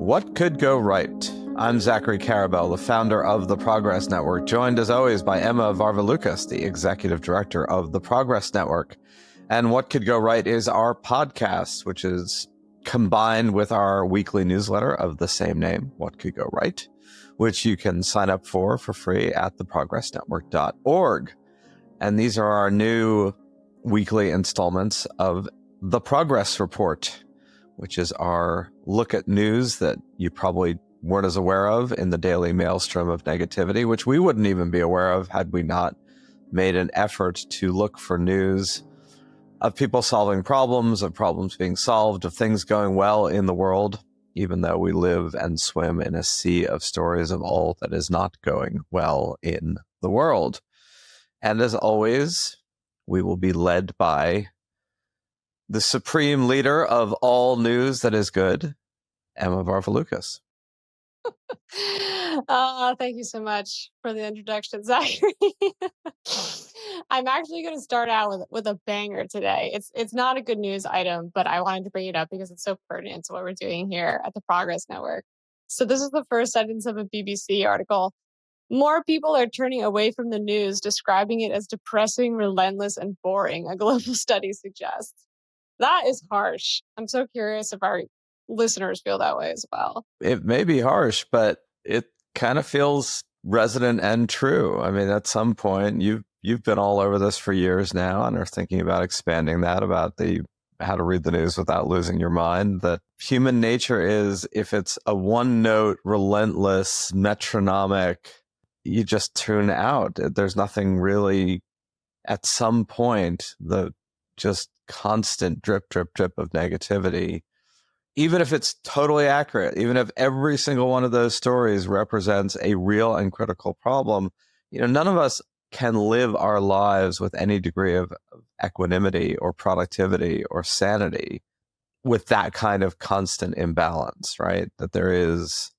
What could go right? I'm Zachary Carabell, the founder of the Progress Network, joined as always by Emma Varvaloucas, the executive director of the Progress Network. And What Could Go Right is our podcast, which is combined with our weekly newsletter of the same name, What Could Go Right, which you can sign up for free at theprogressnetwork.org. And these are our new weekly installments of The Progress Report, which is our look at news that you probably weren't as aware of in the daily maelstrom of negativity, which we wouldn't even be aware of had we not made an effort to look for news of people solving problems, of problems being solved, of things going well in the world, even though we live and swim in a sea of stories of all that is not going well in the world. And as always, we will be led by the supreme leader of all news that is good, Emma Varvaloucas. Thank you so much for the introduction, Zachary. I'm actually going to start out with a banger today. It's not a good news item, but I wanted to bring it up because it's so pertinent to what we're doing here at the Progress Network. So this is the first sentence of a BBC article. More people are turning away from the news, describing it as depressing, relentless, and boring, a global study suggests. That is harsh. I'm so curious if our listeners feel that way as well. It may be harsh, but it kind of feels resonant and true. I mean, at some point, you've been all over this for years now and are thinking about expanding that, about the how to read the news without losing your mind. That human nature is, if it's a one-note, relentless, metronomic, you just tune out. There's nothing really, at some point, the just constant drip, drip, drip of negativity, even if it's totally accurate, even if every single one of those stories represents a real and critical problem, none of us can live our lives with any degree of equanimity or productivity or sanity with that kind of constant imbalance, right? That there is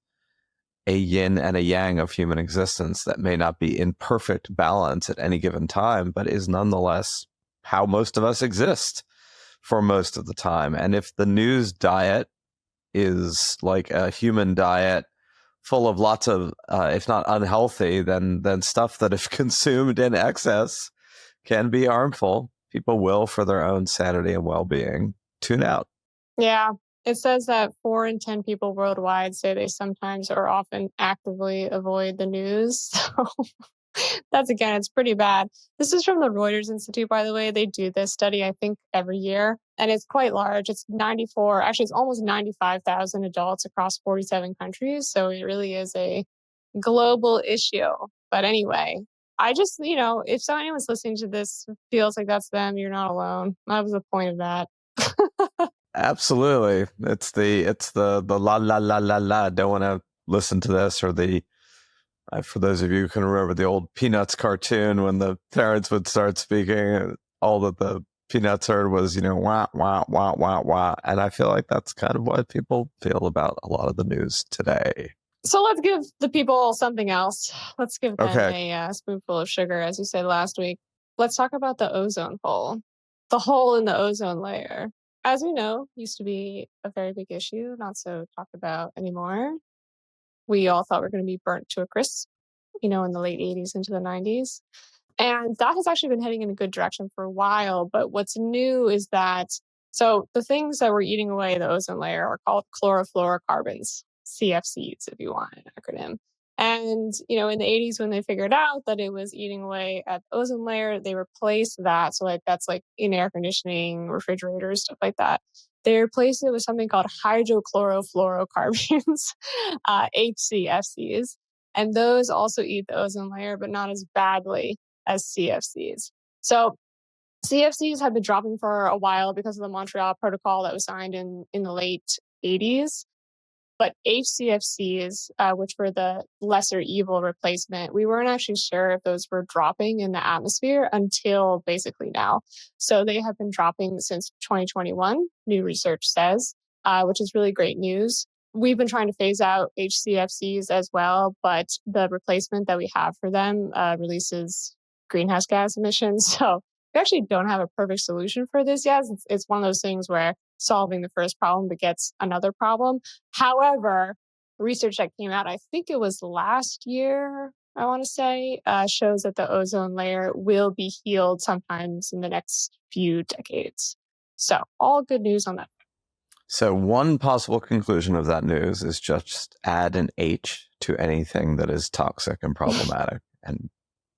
a yin and a yang of human existence that may not be in perfect balance at any given time, but is nonetheless how most of us exist for most of the time. And if the news diet is like a human diet full of lots of, if not unhealthy, then stuff that if consumed in excess can be harmful, people will, for their own sanity and well-being, tune out. Yeah. It says that 4 in 10 people worldwide say they sometimes or often actively avoid the news. So it's pretty bad. This is from the Reuters Institute, by the way. They do this study, I think, every year. And it's quite large. It's it's almost 95,000 adults across 47 countries. So it really is a global issue. But anyway, I just, if anyone's listening to this feels like that's them, you're not alone. That was the point of that. Absolutely. It's the la la la la la. Don't want to listen to this, or the for those of you who can remember the old Peanuts cartoon when the parents would start speaking, all that the Peanuts heard was, wah, wah, wah, wah, wah. And I feel like that's kind of what people feel about a lot of the news today. So let's give the people something else. Let's give them a spoonful of sugar, as you said last week. Let's talk about the ozone hole, the hole in the ozone layer. As we know, used to be a very big issue, not so talked about anymore. We all thought we were going to be burnt to a crisp, in the late 80s into the 90s. And that has actually been heading in a good direction for a while. But what's new is that, so the things that were eating away the ozone layer are called chlorofluorocarbons, CFCs, if you want an acronym. And, in the 80s, when they figured out that it was eating away at the ozone layer, they replaced that. So that's in air conditioning, refrigerators, stuff like that. They replaced it with something called hydrochlorofluorocarbons, HCFCs. And those also eat the ozone layer, but not as badly as CFCs. So CFCs have been dropping for a while because of the Montreal Protocol that was signed in the late 80s. But HCFCs, which were the lesser evil replacement, we weren't actually sure if those were dropping in the atmosphere until basically now. So they have been dropping since 2021, new research says, which is really great news. We've been trying to phase out HCFCs as well, but the replacement that we have for them releases greenhouse gas emissions. So We actually don't have a perfect solution for this yet. It's one of those things where solving the first problem begets another problem. However, research that came out, I think it was last year, I want to say, shows that the ozone layer will be healed sometimes in the next few decades. So all good news on that. So one possible conclusion of that news is just add an H to anything that is toxic and problematic, and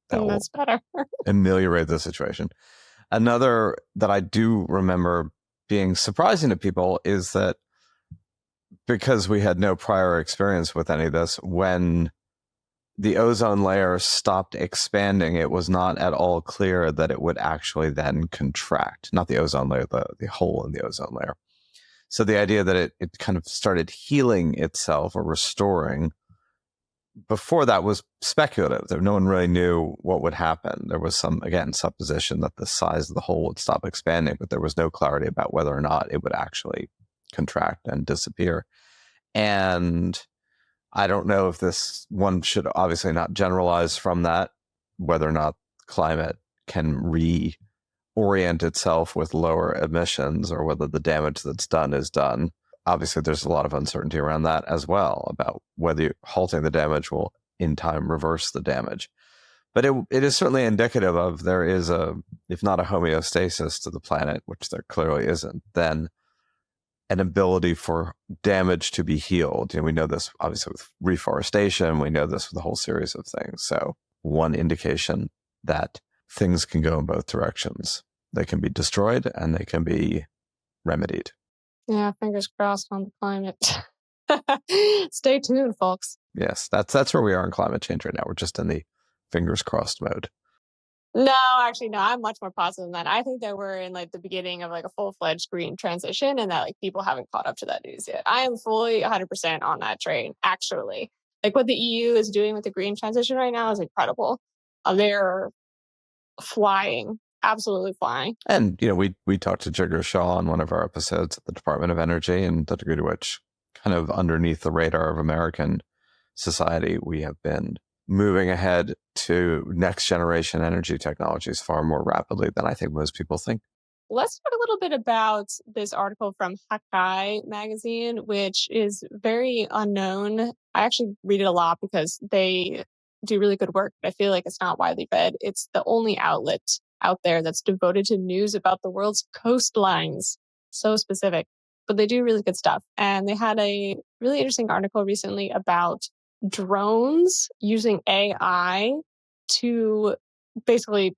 that's better. ameliorate the situation. Another that I do remember being surprising to people is that because we had no prior experience with any of this, when the ozone layer stopped expanding, it was not at all clear that it would actually then contract. Not the ozone layer, the hole in the ozone layer. So the idea that it kind of started healing itself or restoring before that was speculative. No one really knew what would happen. There was some, again, supposition that the size of the hole would stop expanding, but there was no clarity about whether or not it would actually contract and disappear. And I don't know if this one should obviously not generalize from that, whether or not climate can reorient itself with lower emissions or whether the damage that's done is done. Obviously, there's a lot of uncertainty around that as well about whether halting the damage will in time reverse the damage. But it is certainly indicative of there is if not a homeostasis to the planet, which there clearly isn't, then an ability for damage to be healed. And we know this obviously with reforestation. We know this with a whole series of things. So one indication that things can go in both directions. They can be destroyed and they can be remedied. Yeah, fingers crossed on the climate. Stay tuned, folks. Yes, that's where we are in climate change right now. We're just in the fingers crossed mode. No, actually, no, I'm much more positive than that. I think that we're in like the beginning of like a full-fledged green transition and that like people haven't caught up to that news yet. I am fully 100% on that train, actually. Like what the EU is doing with the green transition right now is incredible. They're flying, absolutely flying. And, we talked to Jigar Shah on one of our episodes at the Department of Energy, and the degree to which kind of underneath the radar of American society, we have been moving ahead to next generation energy technologies far more rapidly than I think most people think. Let's talk a little bit about this article from Hakai magazine, which is very unknown. I actually read it a lot because they do really good work, but I feel like it's not widely read. It's the only outlet out there that's devoted to news about the world's coastlines. So specific, but they do really good stuff. And they had a really interesting article recently about drones using AI to basically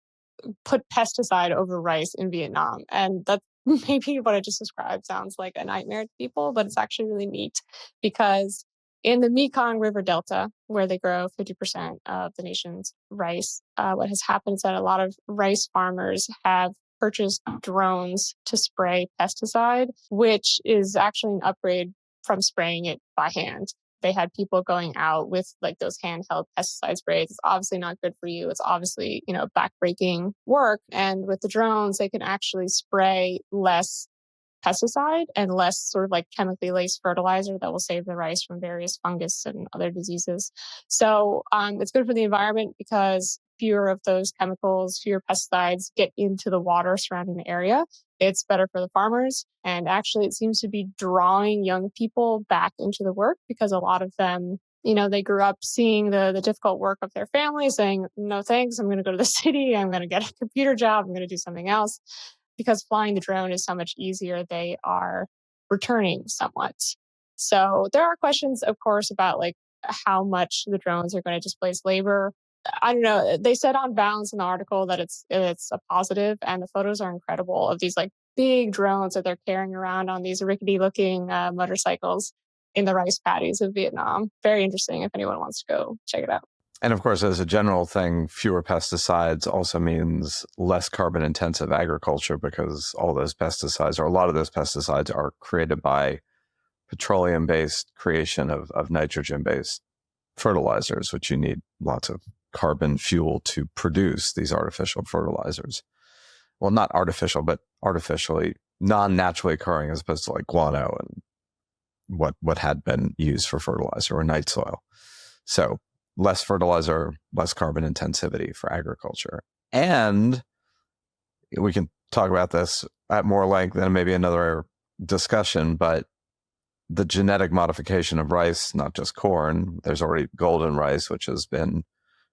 put pesticide over rice in Vietnam. And that's maybe what I just described sounds like a nightmare to people, but it's actually really neat because in the Mekong River Delta, where they grow 50% of the nation's rice, what has happened is that a lot of rice farmers have purchased drones to spray pesticide, which is actually an upgrade from spraying it by hand. They had people going out with like those handheld pesticide sprays. It's obviously not good for you. It's obviously, backbreaking work. And with the drones, they can actually spray less pesticide and less sort of like chemically laced fertilizer that will save the rice from various fungus and other diseases. So it's good for the environment because fewer of those chemicals, fewer pesticides get into the water surrounding the area. It's better for the farmers. And actually, it seems to be drawing young people back into the work because a lot of them, they grew up seeing the difficult work of their family saying, no, thanks, I'm going to go to the city. I'm going to get a computer job. I'm going to do something else. Because flying the drone is so much easier, they are returning somewhat. So there are questions, of course, about like how much the drones are going to displace labor. I don't know. They said on balance in the article that it's a positive, and the photos are incredible of these like big drones that they're carrying around on these rickety looking motorcycles in the rice paddies of Vietnam. Very interesting if anyone wants to go check it out. And of course, as a general thing, fewer pesticides also means less carbon intensive agriculture because all those pesticides, or a lot of those pesticides, are created by petroleum based creation of nitrogen based fertilizers, which you need lots of carbon fuel to produce these artificial fertilizers. Well, not artificial, but artificially non-naturally occurring, as opposed to like guano and what had been used for fertilizer or night soil. So less fertilizer, less carbon intensivity for agriculture. And we can talk about this at more length than maybe another discussion, but the genetic modification of rice, not just corn, there's already golden rice, which has been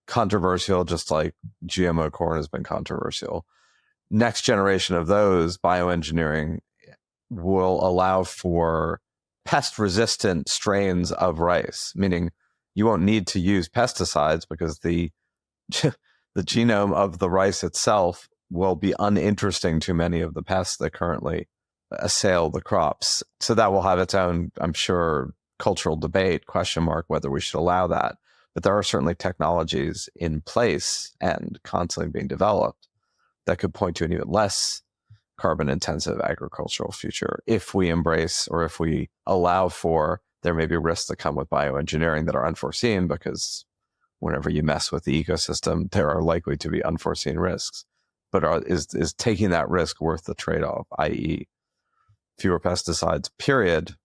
controversial, just like GMO corn has been controversial. Next generation of those, bioengineering, will allow for pest-resistant strains of rice, meaning you won't need to use pesticides because the genome of the rice itself will be uninteresting to many of the pests that currently assail the crops. So that will have its own, I'm sure, cultural debate, question mark, whether we should allow that. But there are certainly technologies in place and constantly being developed that could point to an even less carbon intensive agricultural future if we embrace, or if we allow for, there may be risks that come with bioengineering that are unforeseen, because whenever you mess with the ecosystem, there are likely to be unforeseen risks. But is taking that risk worth the trade-off, i.e. fewer pesticides, period,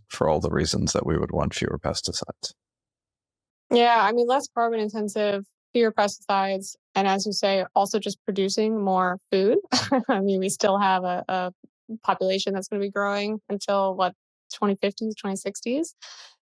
for all the reasons that we would want fewer pesticides? Yeah, I mean, less carbon intensive, fewer pesticides, and as you say, also just producing more food. I mean, we still have a population that's going to be growing until 2050s, 2060s.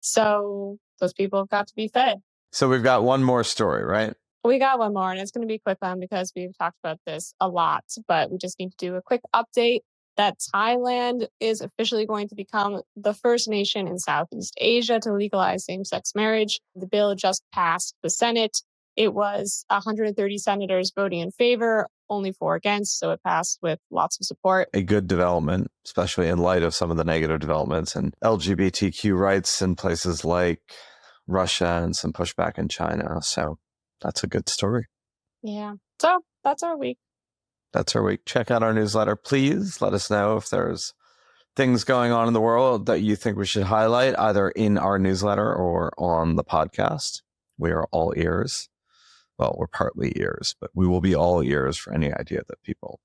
So those people have got to be fed. So we've got one more story, right? We got one more, and it's going to be a quick one because we've talked about this a lot, but we just need to do a quick update that Thailand is officially going to become the first nation in Southeast Asia to legalize same-sex marriage. The bill just passed the Senate. It was 130 senators voting in favor, only 4 against, so it passed with lots of support. A good development, especially in light of some of the negative developments and LGBTQ rights in places like Russia and some pushback in China. So that's a good story. Yeah. So that's our week. That's our week. Check out our newsletter. Please let us know if there's things going on in the world that you think we should highlight, either in our newsletter or on the podcast. We are all ears. Well, we're partly ears, but we will be all ears for any idea that people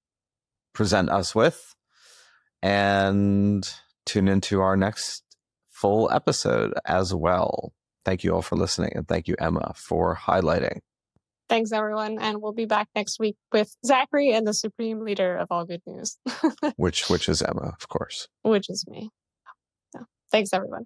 present us with. And tune into our next full episode as well. Thank you all for listening, and thank you, Emma, for highlighting. Thanks, everyone. And we'll be back next week with Zachary and the supreme leader of all good news. which is Emma, of course. Which is me. Yeah. Thanks, everyone.